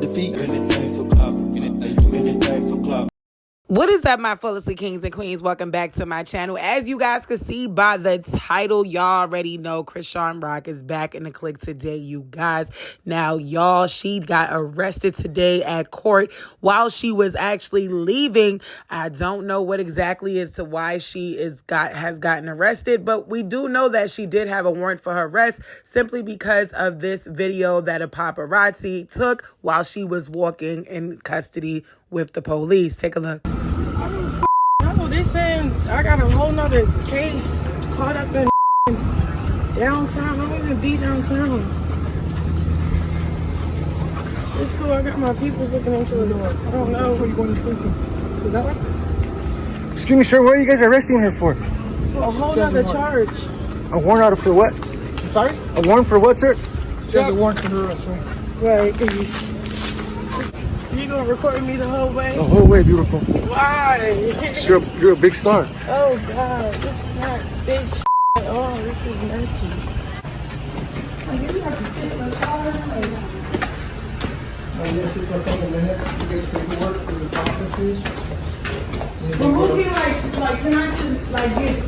defeat. Anything for clout. Anything, do anything for clout. What is up, my fullest kings and queens? Welcome back to my channel. As you guys can see by the title, y'all already know Chrisean Rock is back in the clique today, you guys. Now, y'all, she got arrested today at court while she was actually leaving. I don't know what exactly as to why she has gotten arrested, but we do know that she did have a warrant for her arrest simply because of this video that a paparazzi took while she was walking in custody with the police. Take a look. No, they saying I got a whole nother case caught up in downtown. I don't even be downtown. It's cool. I got my peoples looking into it. I don't know. Where you going to prison? Is that one? Excuse me, sir. What are you guys arresting her for? For a whole nother charge. A warrant out for what? I'm sorry? A warrant for what, sir? She has a warrant for her arrest, right? Right. You gonna record me the whole way? The whole way, beautiful. Why? You're a big star. Oh God, this is not big shit at all. This is messy. Like, you have to sit in the car. But who can like, can I just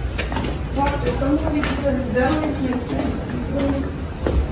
talk to somebody because that don't make sense?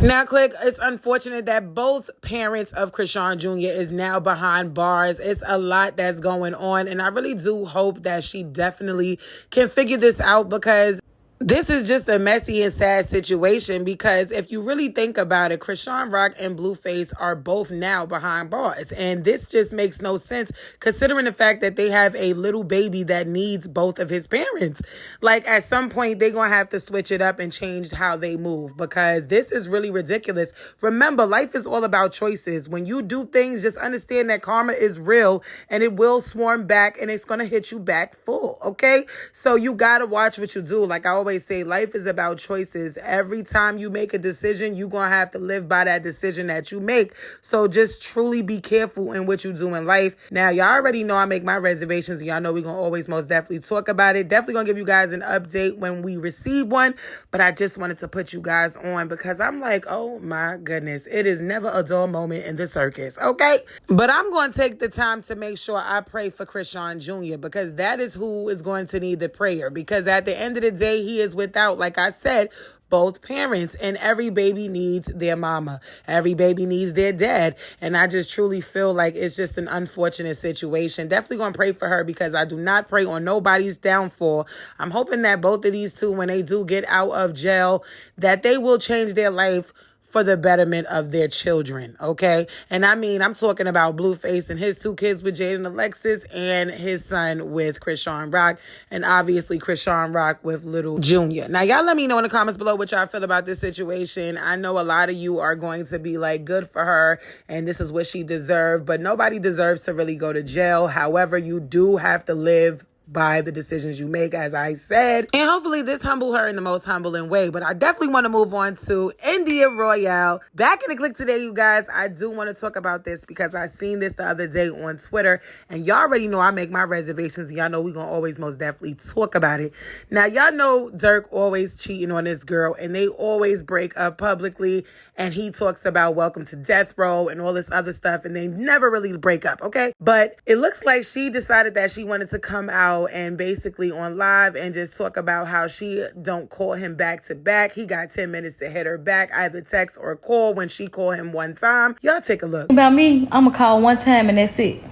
Now, click, it's unfortunate that both parents of Chrisean Jr. is now behind bars. It's a lot that's going on, and I really do hope that she definitely can figure this out, because this is just a messy and sad situation. Because if you really think about it, Chrisean Rock and Blueface are both now behind bars. And this just makes no sense considering the fact that they have a little baby that needs both of his parents. Like, at some point, they're going to have to switch it up and change how they move, because this is really ridiculous. Remember, life is all about choices. When you do things, just understand that karma is real and it will swarm back and it's going to hit you back full, okay? So you got to watch what you do. Like I always say, life is about choices. Every time you make a decision, you're going to have to live by that decision that you make. So just truly be careful in what you do in life. Now, y'all already know I make my reservations, and y'all know we're going to always most definitely talk about it. Definitely going to give you guys an update when we receive one. But I just wanted to put you guys on because I'm like, oh my goodness, it is never a dull moment in the circus, okay? But I'm going to take the time to make sure I pray for Chrisean Jr. because that is who is going to need the prayer. Because at the end of the day, he is without, like I said, both parents, and every baby needs their mama. Every baby needs their dad. And I just truly feel like it's just an unfortunate situation. Definitely going to pray for her because I do not pray on nobody's downfall. I'm hoping that both of these two, when they do get out of jail, that they will change their life for the betterment of their children, okay? And I mean, I'm talking about Blueface and his two kids with Jaden Alexis, and his son with Chrisean Rock, and obviously Chrisean Rock with little Junior. Now, y'all let me know in the comments below what y'all feel about this situation. I know a lot of you are going to be like, good for her, and this is what she deserved, but nobody deserves to really go to jail. However, you do have to live by the decisions you make, as I said. And hopefully this humble her in the most humbling way. But I definitely want to move on to India Royale. Back in the click today, you guys, I do want to talk about this because I seen this the other day on Twitter. And y'all already know I make my reservations. Y'all know we're going to always most definitely talk about it. Now, y'all know Dirk always cheating on this girl. And they always break up publicly. And he talks about welcome to death row and all this other stuff. And they never really break up, okay? But it looks like she decided that she wanted to come out and basically on live and just talk about how she don't call him back to back. He got 10 minutes to hit her back, either text or call when she called him one time. Y'all take a look. About me, I'm gonna call one time and that's it.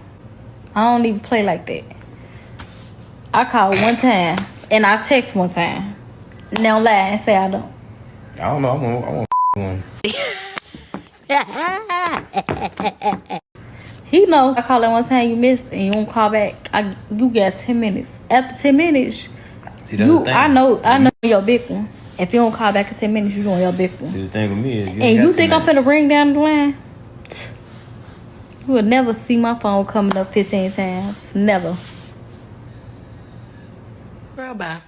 I don't even play like that. I call one time and I text one time. Now lie and say I don't. I don't know. I want one. He know I call that one time you missed and you don't call back. You got 10 minutes. After 10 minutes, See, I know your big one. If you don't call back in 10 minutes, you doing your big one. See, the thing with me is, you think I'm finna ring down the line? You will never see my phone coming up 15 times. Never. Girl, bye.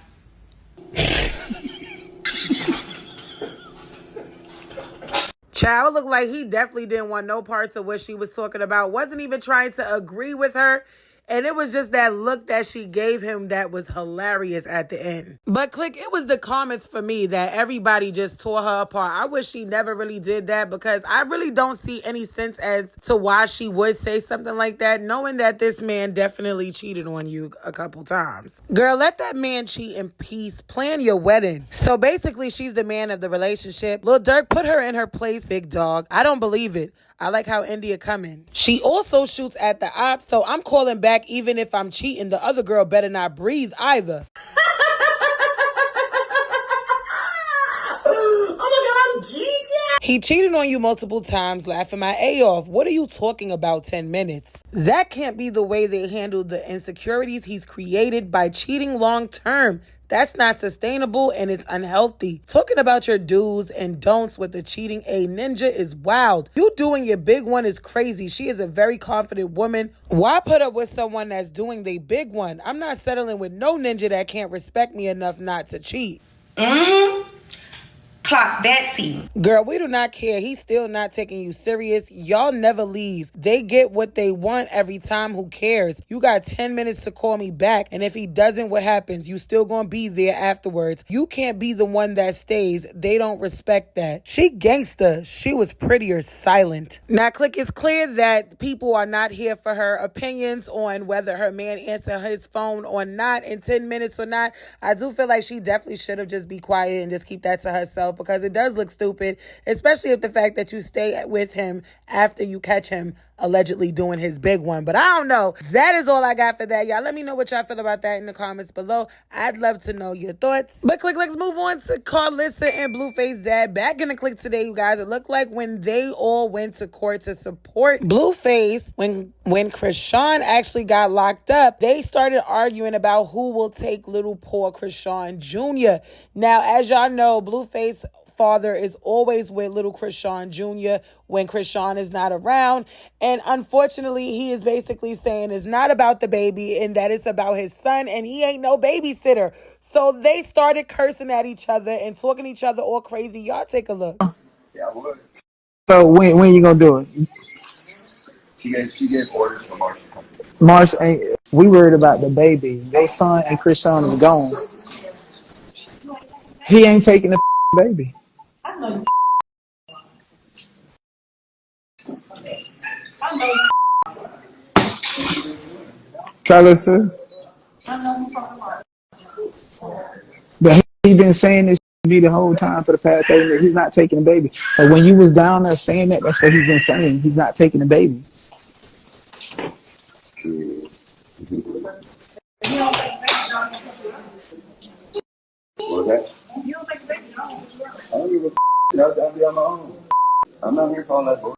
Child looked like he definitely didn't want no parts of what she was talking about. Wasn't even trying to agree with her. And it was just that look that she gave him that was hilarious at the end. But Click, it was the comments for me that everybody just tore her apart. I wish she never really did that because I really don't see any sense as to why she would say something like that, knowing that this man definitely cheated on you a couple times. Girl, let that man cheat in peace. Plan your wedding. So basically, she's the man of the relationship. Lil Durk put her in her place, big dog. I don't believe it. I like how India coming. She also shoots at the ops, so I'm calling back even if I'm cheating. The other girl better not breathe either. He cheated on you multiple times, laughing my A off. What are you talking about 10 minutes? That can't be the way they handle the insecurities he's created by cheating long term. That's not sustainable and it's unhealthy. Talking about your do's and don'ts with the cheating a ninja is wild. You doing your big one is crazy. She is a very confident woman. Why put up with someone that's doing the big one? I'm not settling with no ninja that can't respect me enough not to cheat. Clock that tea. Girl, we do not care. He's still not taking you serious. Y'all never leave. They get what they want every time. Who cares? You got 10 minutes to call me back. And if he doesn't, what happens? You still gonna be there afterwards. You can't be the one that stays. They don't respect that. She gangsta. She was prettier silent. Now, Click, it's clear that people are not here for her opinions on whether her man answered his phone or not in 10 minutes or not. I do feel like she definitely should have just be quiet and just keep that to herself, because it does look stupid, especially if the fact that you stay with him after you catch him allegedly doing his big one. But I don't know. That is all I got for that, y'all. Let me know what y'all feel about that in the comments below. I'd love to know your thoughts. But Click, let's move on to KARLISSA and Blueface dad. Back in the Click today, you guys. It looked like when they all went to court to support Blueface, when Chrisean actually got locked up, they started arguing about who will take little poor Chrisean Jr. Now, as y'all know, Blueface father is always with little Chrisean Jr. when Chrisean is not around. And unfortunately, he is basically saying it's not about the baby and that it's about his son, and he ain't no babysitter. So they started cursing at each other and talking to each other all crazy. Y'all take a look. Yeah, I would. So when you gonna do it? She gave orders for March. Mars ain't. We worried about the baby. Their son and Chrisean is gone. He ain't taking the baby. KARLISSA. But he been saying this to me the whole time for the past 30 minutes. He's not taking the baby. So when you was down there saying that, that's what he's been saying. He's not taking the baby. What was that? You don't take the baby. I don't give a I'll be on my own. I'm not here for all that bullshit.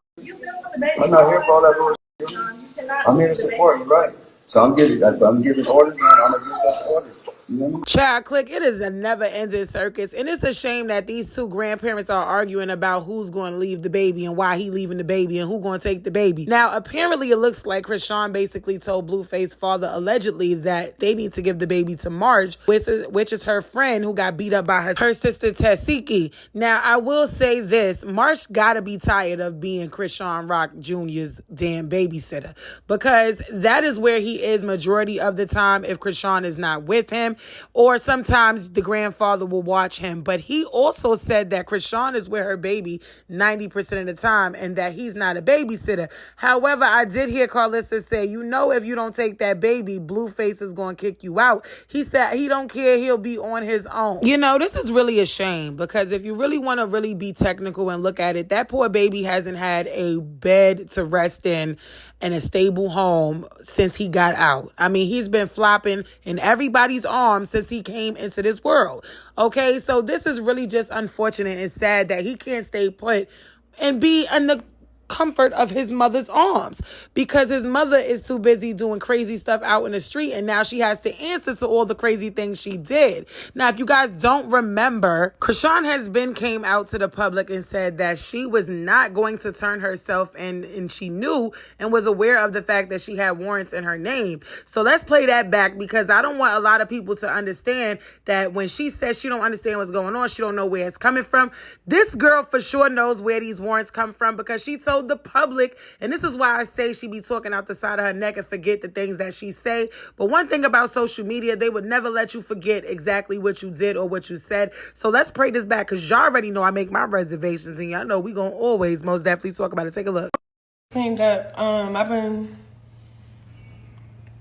I'm not here for all that bullshit. I'm here to support you, right? So I'm giving orders, man. I'm gonna give those orders. You know what I mean? Child, Click, it is a never-ending circus, and it's a shame that these two grandparents are arguing about who's going to leave the baby and why he leaving the baby and who's going to take the baby. Now, apparently, it looks like Chrisean basically told Blueface's father, allegedly, that they need to give the baby to Marge, which is her friend who got beat up by her sister, Tessiki. Now, I will say this. Marge got to be tired of being Chrisean Rock Jr.'s damn babysitter, because that is where he is majority of the time if Chrisean is not with him. Or sometimes the grandfather will watch him. But he also said that Chrisean is with her baby 90% of the time and that he's not a babysitter. However, I did hear KARLISSA say, you know, if you don't take that baby, Blueface is going to kick you out. He said he don't care. He'll be on his own. You know, this is really a shame, because if you really want to really be technical and look at it, that poor baby hasn't had a bed to rest in and a stable home since he got out. I mean, he's been flopping in everybody's arms since he came into this world. Okay, so this is really just unfortunate and sad that he can't stay put and be in the comfort of his mother's arms, because his mother is too busy doing crazy stuff out in the street, and now she has to answer to all the crazy things she did. Now, if you guys don't remember, Chrisean came out to the public and said that she was not going to turn herself in, and she knew and was aware of the fact that she had warrants in her name. So let's play that back, because I don't want a lot of people to understand that when she says she don't understand what's going on, she don't know where it's coming from. This girl for sure knows where these warrants come from, because she told show the public, and this is why I say she be talking out the side of her neck and forget the things that she say. But one thing about social media, they would never let you forget exactly what you did or what you said. So let's pray this back, because y'all already know I make my reservations, and y'all know we gonna always most definitely talk about it. Take a look. Cleaned up. I've been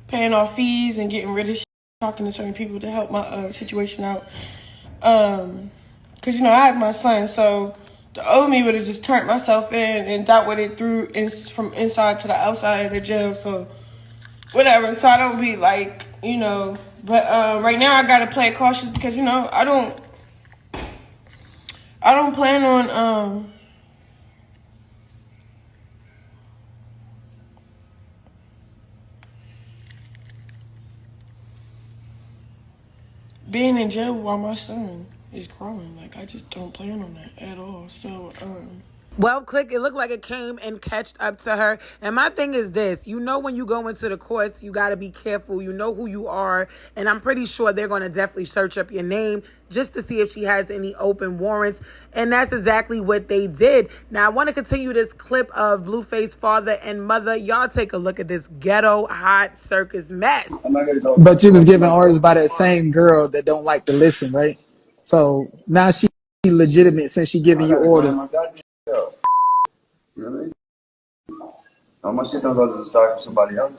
paying off fees and getting rid of shit, talking to certain people to help my situation out. Cause I had my son, so the old me would have just turned myself in and dealt with it from inside to the outside of the jail. So whatever. So I don't be like, But right now I gotta play it cautious because I don't plan on being in jail while my son is growing. Like, I just don't plan on that at all. So, Well, Click, it looked like it came and catched up to her. And my thing is this, when you go into the courts, you got to be careful. You know who you are. And I'm pretty sure they're going to definitely search up your name just to see if she has any open warrants. And that's exactly what they did. Now, I want to continue this clip of Blueface father and mother. Y'all take a look at this ghetto hot circus mess. But you was giving orders by that same girl that don't like to listen, right? So now she legitimate since she giving you orders. You know what I mean? How much shit don't go to the side for somebody else?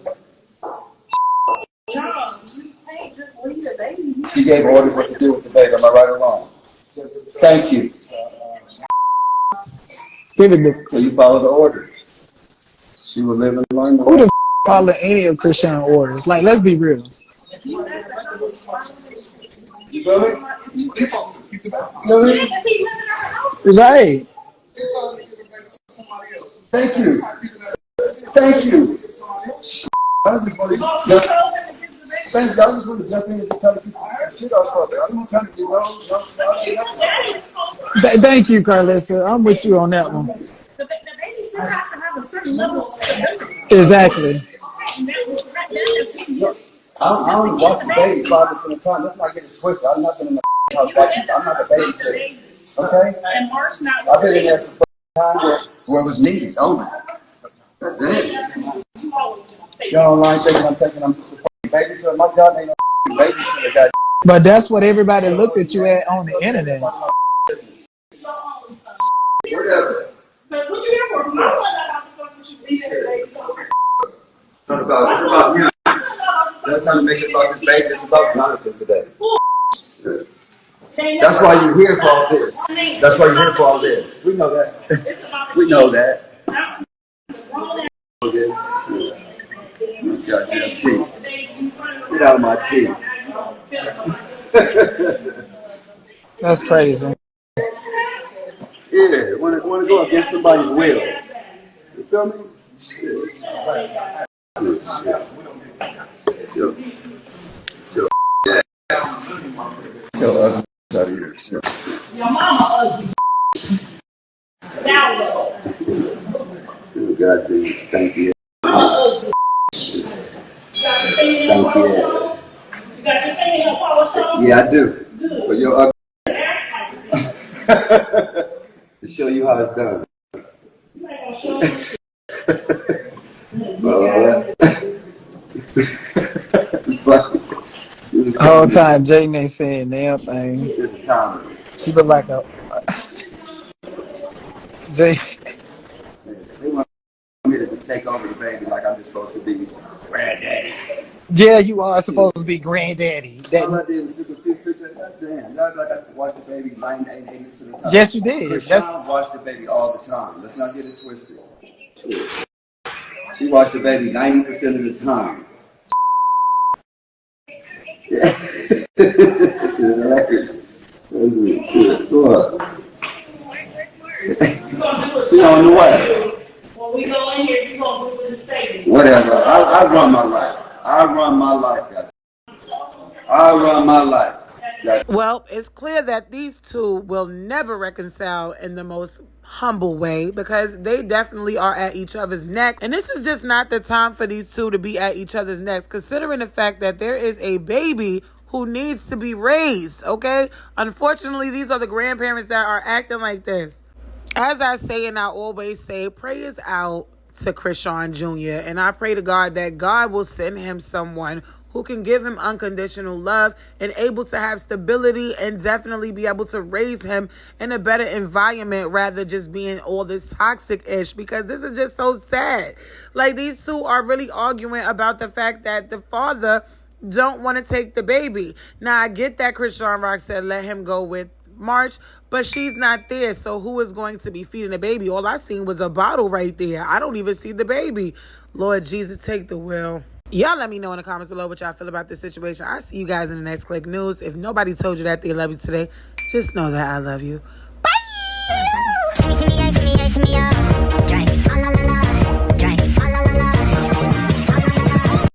She gave orders what to do with the baby. Am I right or wrong? Thank you. So you follow the orders. She will live and learn. Who the follow any of Chrisean orders? Like, let's be real. You feel me? Right. Thank you. Thank you. I just want to jump in and just try to get some shit off of it. I'm not trying to get no. Thank you, KARLISSA. I'm with you on that one. The baby still has to have a certain level of stability. Exactly. I don't watch the baby 5% of the time. Let's not get it twisted. I'm not in the house watching. I'm not a babysitter. Okay? I've been in there for time where it was needed only. Y'all online thinking I'm taking them to babysitter. My job ain't no babysitter. Guy. But that's what everybody looked at you at on the internet. Whatever. But what you here for? Because my son got out the fuck with you leaving the baby. It's about him. They're trying to make it about this baby. It's about Jonathan today. That's why you're here for all this. That's why you're here for all this. We know that. We know that. Goddamn cheek. Get out of my cheek. That's crazy. Yeah, want to go against somebody's will. You feel me? Chill ugly out of here. Your mama ugly. Now You goddamn stanky ass. ugly. Stanky ass. You got your fingernail polished on? Yeah, I do. But you're ugly. To show you how it's done. You ain't gonna show me. The whole time Jaden ain't saying damn thing. This is comedy. She look like a Jay. They want me to just take over the baby like I'm just supposed to be granddaddy. Yeah, you are supposed to be granddaddy. All I did was took a few pictures. Damn, y'all got to watch the baby 90% of the time. Yes, you did. Chrisean watched the baby all the time. Let's not get it twisted. She watched the baby 90% of the time. Yeah. This is a record. Shit, go up. She on the way. When we go in here, you gonna move to the stadium. Whatever. I run my life. I run my life, God. I run my life. God. Well, it's clear that these two will never reconcile in the most humble way, because they definitely are at each other's neck. And this is just not the time for these two to be at each other's necks, considering the fact that there is a baby who needs to be raised, okay? Unfortunately, these are the grandparents that are acting like this. As I say and I always say, prayers out to Chrisean Jr. And I pray to God that God will send him someone who can give him unconditional love and able to have stability and definitely be able to raise him in a better environment rather just being all this toxic-ish, because this is just so sad. Like, these two are really arguing about the fact that the father don't want to take the baby. Now, I get that Chrisean Rock said let him go with March, but she's not there, so who is going to be feeding the baby? All I seen was a bottle right there. I don't even see the baby. Lord Jesus, take the wheel. Y'all let me know in the comments below what y'all feel about this situation. I'll see you guys in the next Click News. If nobody told you that they love you today, just know that I love you. Bye!